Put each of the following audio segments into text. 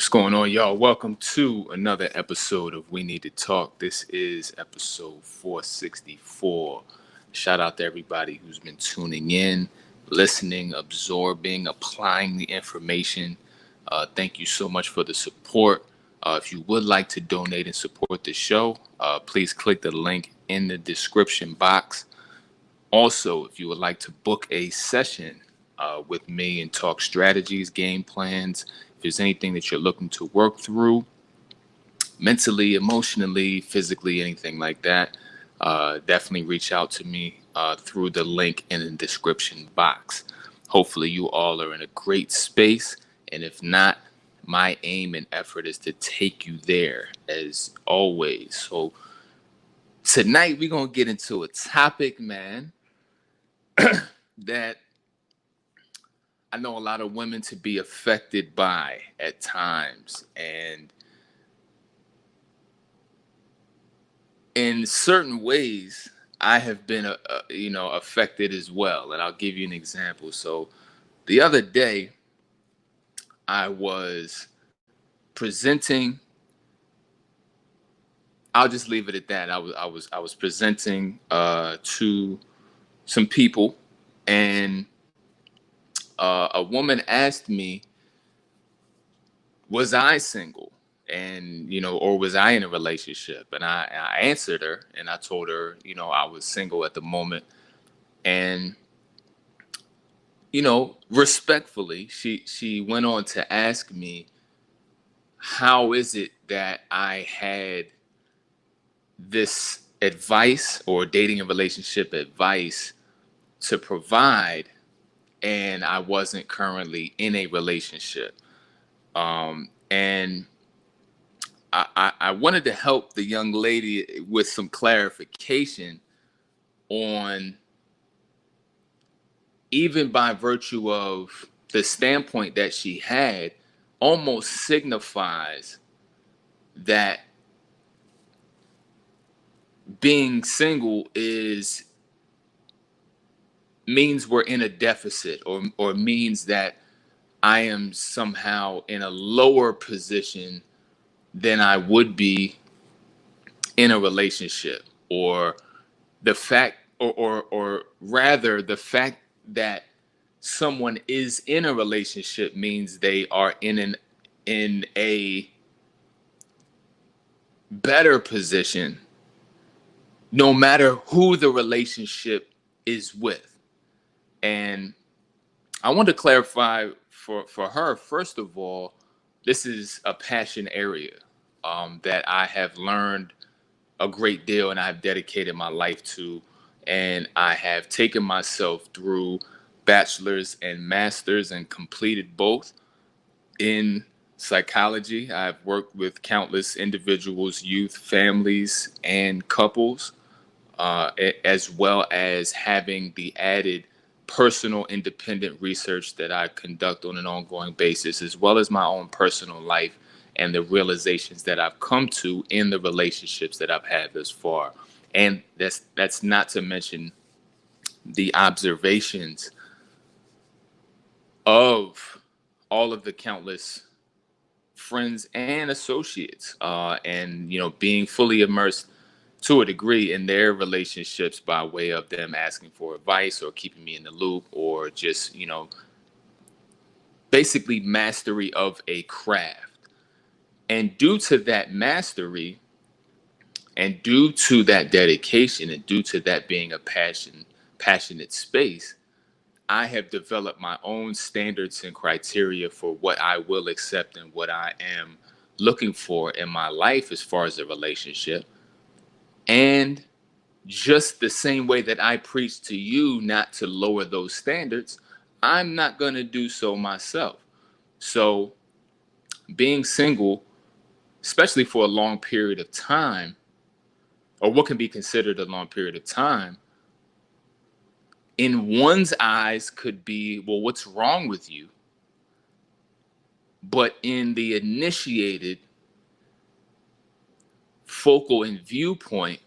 What's going on, y'all? Welcome to another episode of We Need to Talk. This is episode 464. Shout out to everybody who's been tuning in, listening, absorbing, applying the information. Thank you so much for the support. If you would like to donate and support the show, please click the link in the description box. Also, if you would like to book a session with me and talk strategies, game plans, if there's anything that you're looking to work through mentally, emotionally, physically, anything like that, definitely reach out to me through the link in the description box. Hopefully, you all are in a great space. And if not, my aim and effort is to take you there as always. So, tonight we're going to get into a topic, man, that I know a lot of women to be affected by at times. And in certain ways, I have been, affected as well. And I'll give you an example. So the other day, I was presenting. I'll just leave it at that. I was presenting to some people, and a woman asked me, was I single? And, or was I in a relationship? And I answered her, and I told her, I was single at the moment. And, respectfully, she went on to ask me, how is it that I had this advice or dating and relationship advice to provide, and I wasn't currently in a relationship? And I wanted to help the young lady with some clarification on, even by virtue of the standpoint that she had, almost signifies that being single means we're in a deficit, or means that I am somehow in a lower position than I would be in a relationship, or the fact, or rather the fact that someone is in a relationship means they are in a better position, no matter who the relationship is with. And I want to clarify for her, first of all, this is a passion area that I have learned a great deal, and I've dedicated my life to, and I have taken myself through bachelor's and master's and completed both in psychology. I've worked with countless individuals, youth, families, and couples, as well as having the added personal independent research that I conduct on an ongoing basis, as well as my own personal life and the realizations that I've come to in the relationships that I've had thus far. And that's not to mention the observations of all of the countless friends and associates, and being fully immersed to a degree in their relationships by way of them asking for advice or keeping me in the loop, or just basically mastery of a craft. And due to that mastery, and due to that dedication, and due to that being a passionate space, I have developed my own standards and criteria for what I will accept and what I am looking for in my life as far as a relationship. And just the same way that I preach to you not to lower those standards, I'm not going to do so myself. So being single, especially for a long period of time, or what can be considered a long period of time, in one's eyes could be, well, what's wrong with you? But in the initiated focal and viewpoint,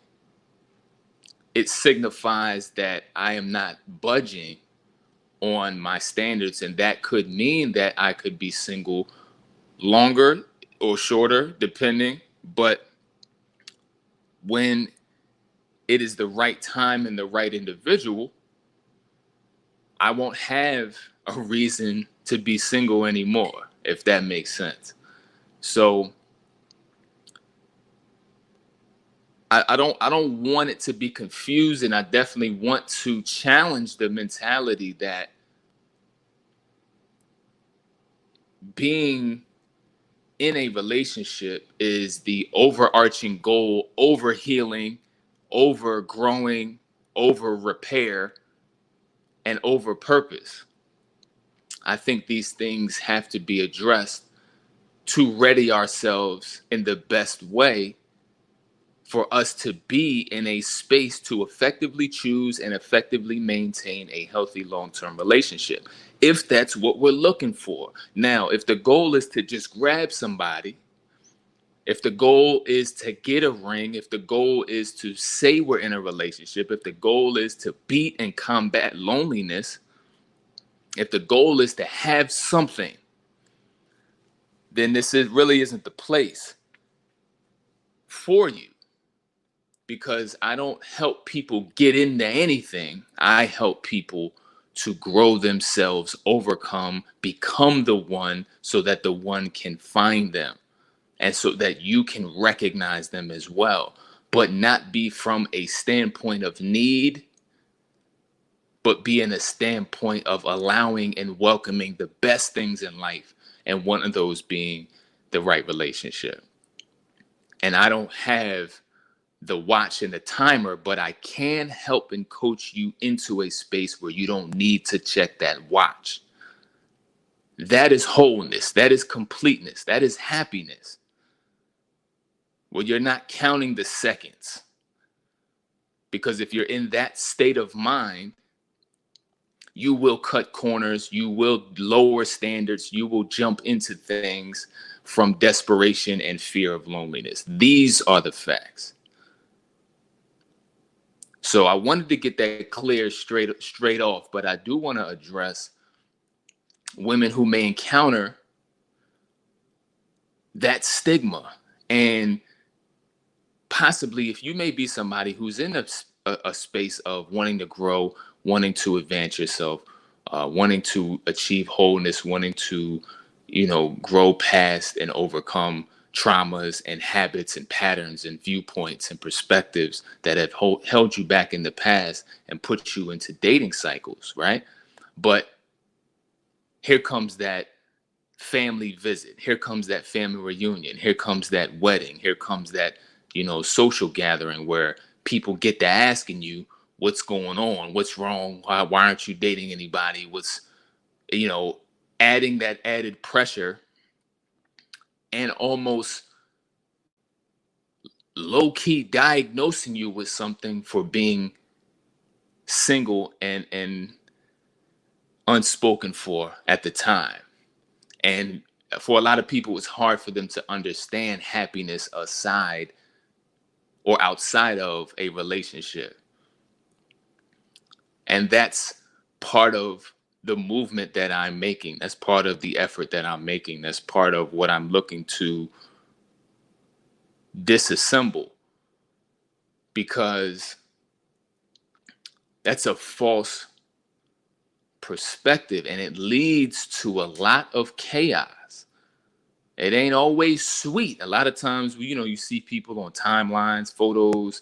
it signifies that I am not budging on my standards. And that could mean that I could be single longer or shorter, depending. But when it is the right time and the right individual, I won't have a reason to be single anymore, if that makes sense. So I don't want it to be confused, and I definitely want to challenge the mentality that being in a relationship is the overarching goal, over healing, over growing, over repair, and over purpose. I think these things have to be addressed to ready ourselves in the best way for us to be in a space to effectively choose and effectively maintain a healthy long-term relationship, if that's what we're looking for. Now, if the goal is to just grab somebody, if the goal is to get a ring, if the goal is to say we're in a relationship, if the goal is to beat and combat loneliness, if the goal is to have something, then really isn't the place for you. Because I don't help people get into anything. I help people to grow themselves, overcome, become the one, so that the one can find them and so that you can recognize them as well, but not be from a standpoint of need, but be in a standpoint of allowing and welcoming the best things in life, and one of those being the right relationship. And I don't have the watch and the timer, but I can help and coach you into a space where you don't need to check that watch. That is wholeness. That is completeness. That is happiness. Where you're not counting the seconds. Because if you're in that state of mind, you will cut corners, you will lower standards, you will jump into things from desperation and fear of loneliness. These are the facts. So I wanted to get that clear straight off, but I do want to address women who may encounter that stigma. And possibly, if you may be somebody who's in a space of wanting to grow, wanting to advance yourself, wanting to achieve wholeness, wanting to, grow past and overcome traumas and habits and patterns and viewpoints and perspectives that have held you back in the past and put you into dating cycles, right? But here comes that family visit. Here comes that family reunion. Here comes that wedding. Here comes that, social gathering where people get to asking you what's going on, what's wrong, why aren't you dating anybody? What's, adding that added pressure and almost low key diagnosing you with something for being single and unspoken for at the time. And for a lot of people, it's hard for them to understand happiness aside or outside of a relationship. And that's part of the movement that I'm making. That's part of the effort that I'm making. That's part of what I'm looking to disassemble, because that's a false perspective and it leads to a lot of chaos. It ain't always sweet. A lot of times, you see people on timelines, photos,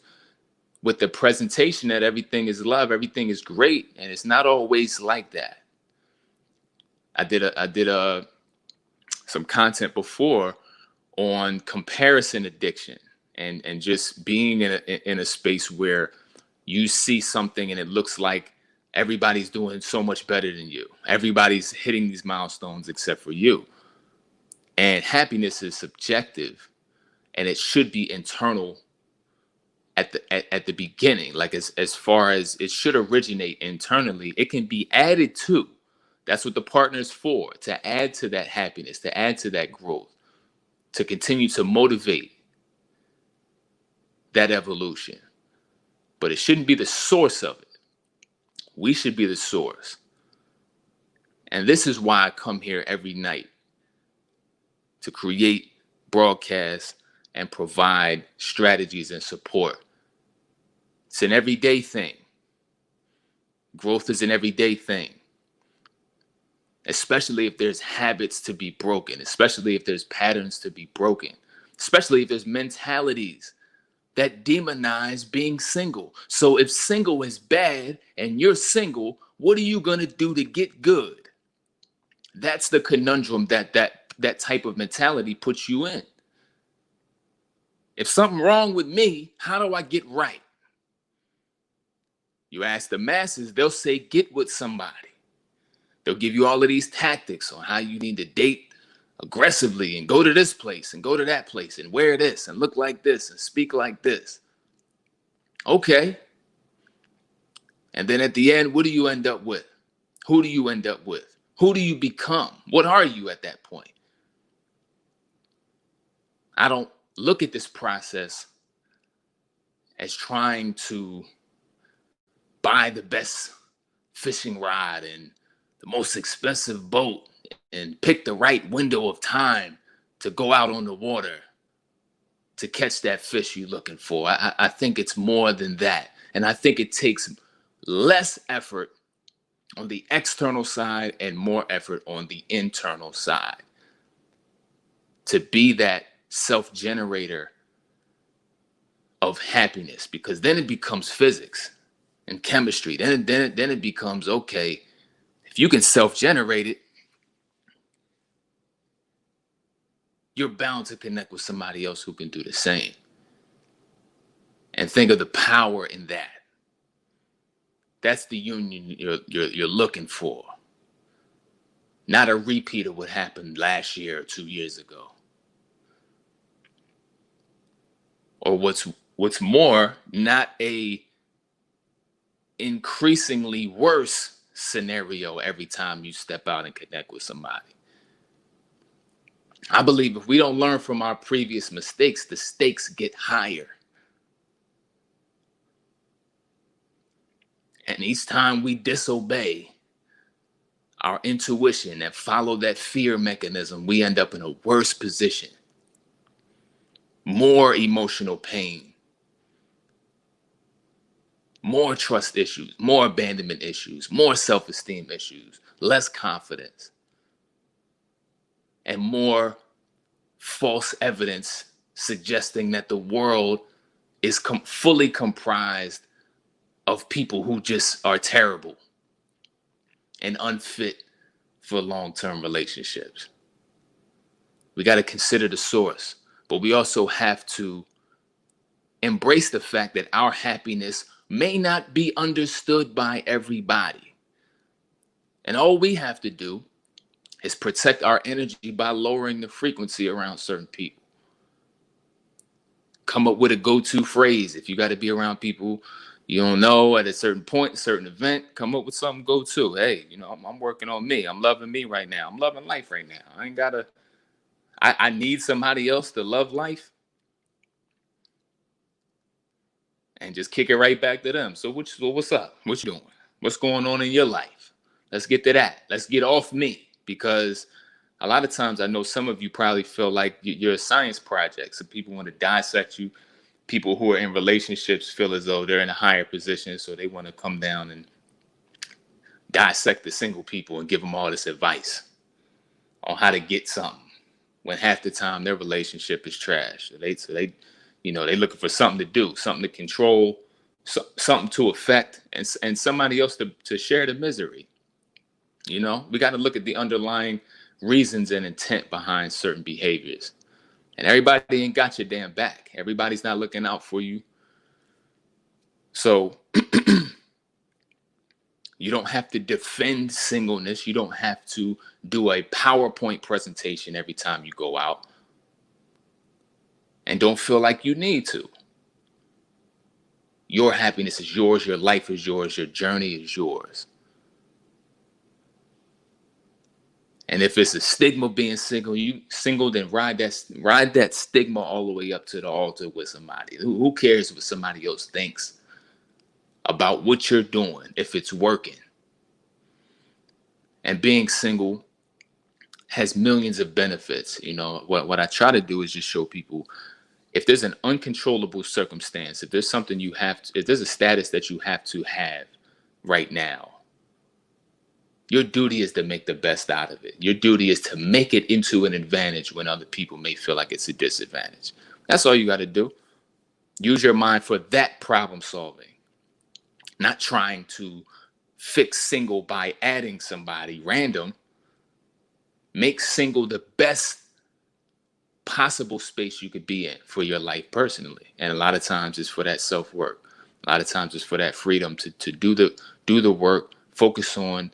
with the presentation that everything is love, everything is great, and it's not always like that. I did some content before on comparison addiction, and just being in a space where you see something and it looks like everybody's doing so much better than you. Everybody's hitting these milestones except for you. And happiness is subjective, and it should be internal at the beginning. Like, as far as it should originate internally, it can be added to. That's what the partner is for, to add to that happiness, to add to that growth, to continue to motivate that evolution. But it shouldn't be the source of it. We should be the source. And this is why I come here every night to create, broadcast, and provide strategies and support. It's an everyday thing. Growth is an everyday thing, especially if there's habits to be broken, especially if there's patterns to be broken, especially if there's mentalities that demonize being single. So if single is bad and you're single, what are you going to do to get good? That's the conundrum that type of mentality puts you in. If something wrong with me, how do I get right? You ask the masses, they'll say get with somebody. They'll give you all of these tactics on how you need to date aggressively and go to this place and go to that place and wear this and look like this and speak like this. Okay. And then at the end, what do you end up with? Who do you end up with? Who do you become? What are you at that point? I don't look at this process as trying to buy the best fishing rod and the most expensive boat and pick the right window of time to go out on the water to catch that fish you're looking for. I think it's more than that. And I think it takes less effort on the external side and more effort on the internal side to be that self-generator of happiness, because then it becomes physics and chemistry. Then it becomes, okay, if you can self-generate it, you're bound to connect with somebody else who can do the same. And think of the power in that. That's the union you're looking for. Not a repeat of what happened last year or 2 years ago. Or what's more, not a increasingly worse scenario every time you step out and connect with somebody. I believe if we don't learn from our previous mistakes, the stakes get higher. And each time we disobey our intuition and follow that fear mechanism, we end up in a worse position. More emotional pain, more trust issues, more abandonment issues, more self-esteem issues, less confidence, and more false evidence suggesting that the world is fully comprised of people who just are terrible and unfit for long-term relationships. We got to consider the source, but we also have to embrace the fact that our happiness may not be understood by everybody. And all we have to do is protect our energy by lowering the frequency around certain people. Come up with a go-to phrase. If you got to be around people you don't know at a certain point, a certain event, come up with something go-to. Hey, I'm working on me. I'm loving me right now. I'm loving life right now. I ain't gotta, I need somebody else to love life. And just kick it right back to them. So what's up? What you doing? What's going on in your life? Let's get to that. Let's get off me. Because a lot of times I know some of you probably feel like you're a science project. So people want to dissect you. People who are in relationships feel as though they're in a higher position. So they want to come down and dissect the single people and give them all this advice on how to get something, when half the time their relationship is trash. So they looking for something to do, something to control, something to affect, and somebody else to share the misery. We got to look at the underlying reasons and intent behind certain behaviors. And everybody ain't got your damn back. Everybody's not looking out for you. So you don't have to defend singleness. You don't have to do a PowerPoint presentation every time you go out. And don't feel like you need to. Your happiness is yours. Your life is yours. Your journey is yours. And if it's a stigma being single, then ride that stigma all the way up to the altar with somebody. Who cares what somebody else thinks about what you're doing if it's working? And being single has millions of benefits. You know, what I try to do is just show people, if there's an uncontrollable circumstance, if there's something you have to, if there's a status that you have to have right now, your duty is to make the best out of it. Your duty is to make it into an advantage when other people may feel like it's a disadvantage. That's all you got to do. Use your mind for that problem solving, not trying to fix single by adding somebody random. Make single the best possible space you could be in for your life personally. And a lot of times it's for that self-work. A lot of times it's for that freedom to do the work, focus on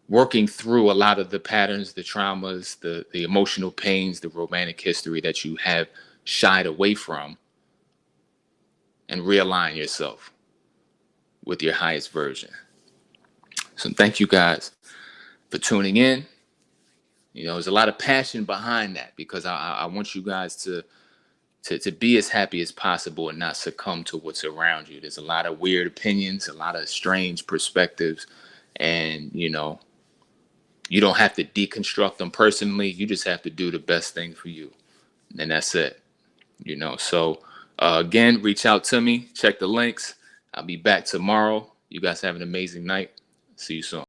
working through a lot of the patterns, the traumas, the emotional pains, the romantic history that you have shied away from, and realign yourself with your highest version. So thank you guys for tuning in. You know, there's a lot of passion behind that, because I want you guys to be as happy as possible and not succumb to what's around you. There's a lot of weird opinions, a lot of strange perspectives, and you know, you don't have to deconstruct them personally. You just have to do the best thing for you, and that's it. You know, so again, reach out to me, check the links. I'll be back tomorrow. You guys have an amazing night. See you soon.